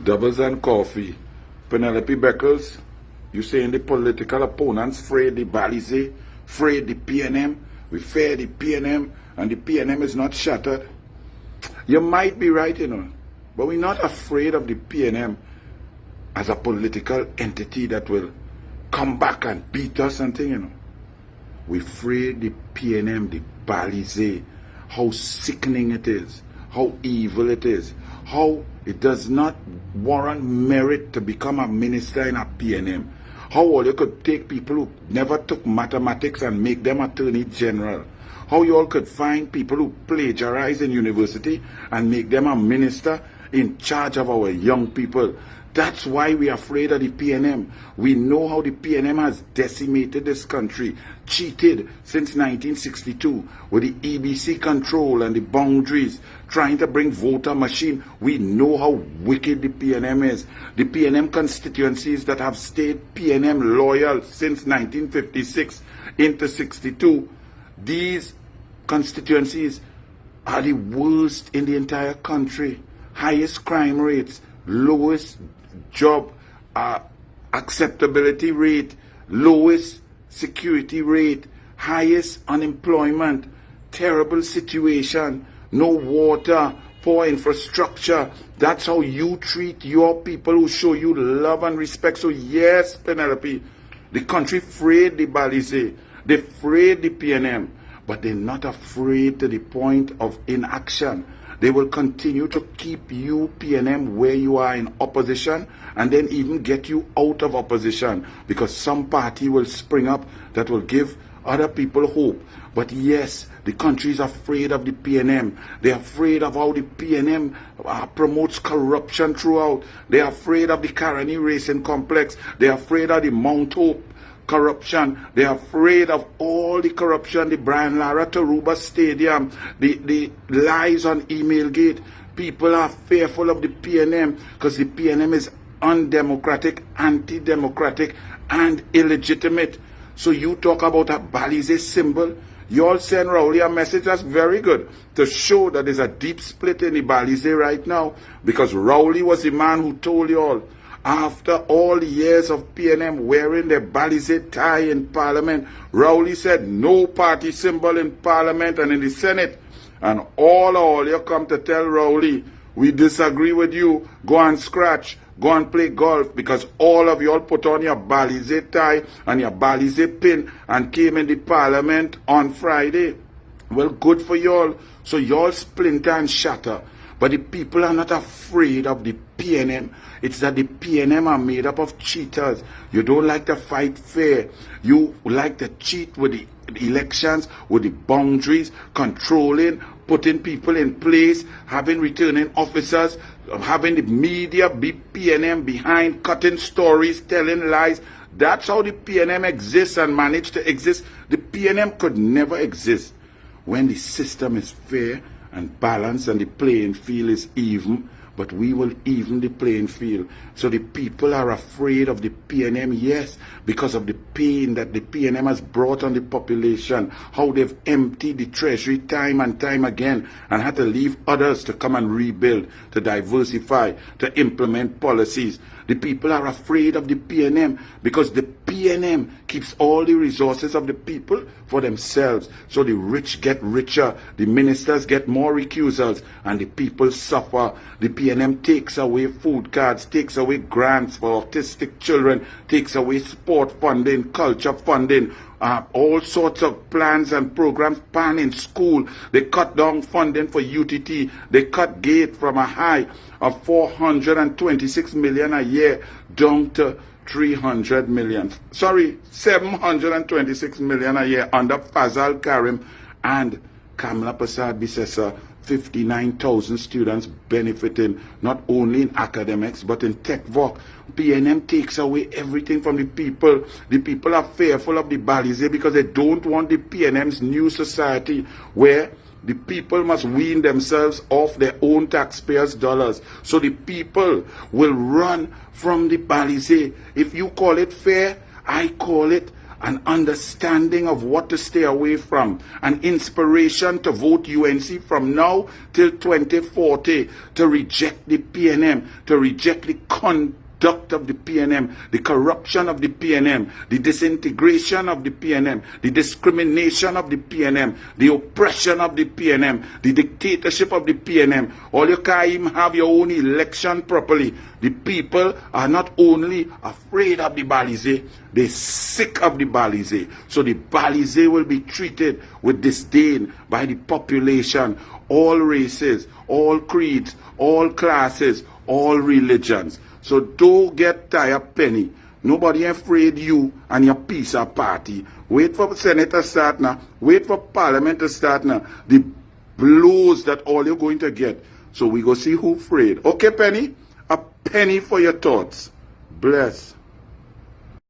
Doubles and coffee. Penelope Beckles, you saying the political opponents, Fraid the Balisier, Fraid the PNM, we fear the PNM, and the PNM is not shattered. You might be right, but we're not afraid of the PNM as a political entity that will come back and beat us and thing, We afraid the PNM, the Balisier, how sickening it is, how evil it is, how it does not warrant merit to become a minister in a PNM. How all you could take people who never took mathematics and make them attorney general. How you all could find people who plagiarize in university and make them a minister in charge of our young people. That's why we are afraid of the PNM. We know how the PNM has decimated this country, cheated since 1962 with the EBC control and the boundaries, trying to bring voter machine. We know how wicked the PNM is. The PNM constituencies that have stayed PNM loyal since 1956 into 62, these constituencies are the worst in the entire country. Highest crime rates, lowest job acceptability rate, lowest security rate, highest unemployment, terrible situation, no water, poor infrastructure. That's how you treat your people who show you love and respect. So yes, Penelope, the country afraid the Balisier, they afraid the PNM, but they're not afraid to the point of inaction. They will continue to keep you, PNM, where you are in opposition, and then even get you out of opposition, because some party will spring up that will give other people hope. But yes, the country is afraid of the PNM. They're afraid of how the PNM promotes corruption throughout. They're afraid of the Caroni Racing Complex. They're afraid of the Mount Hope corruption. They're afraid of all the corruption, the Brian Lara Taruba Stadium, the lies on Email Gate. People are fearful of the PNM because the PNM is undemocratic, anti-democratic, and illegitimate. So you talk about a Balisier symbol. You all send Rowley a message that's very good to show that there's a deep split in the Balisier right now, because Rowley was the man who told you all, after all the years of PNM wearing their Balisier tie in Parliament, Rowley said no party symbol in Parliament and in the Senate. And all you come to tell Rowley, we disagree with you, go and scratch, go and play golf, because all of you all put on your Balisier tie and your Balisier pin and came in the Parliament on Friday. Well, good for you all. So you all splinter and shatter. But the people are not afraid of the PNM. It's that the PNM are made up of cheaters. You don't like to fight fair. You like to cheat with the elections, with the boundaries, controlling, putting people in place, having returning officers, having the media be PNM behind, cutting stories, telling lies. That's how the PNM exists and managed to exist. The PNM could never exist when the system is fair and balanced and the playing field is even. But we will even the playing field. So the people are afraid of the PNM, yes, because of the pain that the PNM has brought on the population, how they've emptied the treasury time and time again and had to leave others to come and rebuild, to diversify, to implement policies. The people are afraid of the PNM because the PNM keeps all the resources of the people for themselves. So the rich get richer, the ministers get more recusals, and the people suffer. The PNM takes away food cards, takes away grants for autistic children, takes away sport funding, culture funding, all sorts of plans and programs planned in school. They cut down funding for UTT. They cut GATE from a high of 426 million a year down to 300 million. Sorry, 726 million a year under Fazal Karim and Kamla Prasad Bisesa. 59,000 students benefiting not only in academics but in tech work. PNM takes away everything from the people. The people are fearful of the Balisier because they don't want the PNM's new society where the people must wean themselves off their own taxpayers' dollars. So the people will run from the Balisier. If you call it fair, I call it an understanding of what to stay away from, an inspiration to vote UNC from now till 2040, to reject the PNM, to reject the conduct of the PNM, the corruption of the PNM, the disintegration of the PNM, the discrimination of the PNM, the oppression of the PNM, the dictatorship of the PNM. All you can't even have your own election properly. The people are not only afraid of the Balisier, they're sick of the Balisier. So the Balisier will be treated with disdain by the population, all races, all creeds, all classes, all religions. So don't get tired, Penny. Nobody afraid you and your piece of party. Wait for the Senate to start now. Wait for Parliament to start now. The blows that all you're going to get. So we go see who afraid. Okay, Penny? A penny for your thoughts. Bless.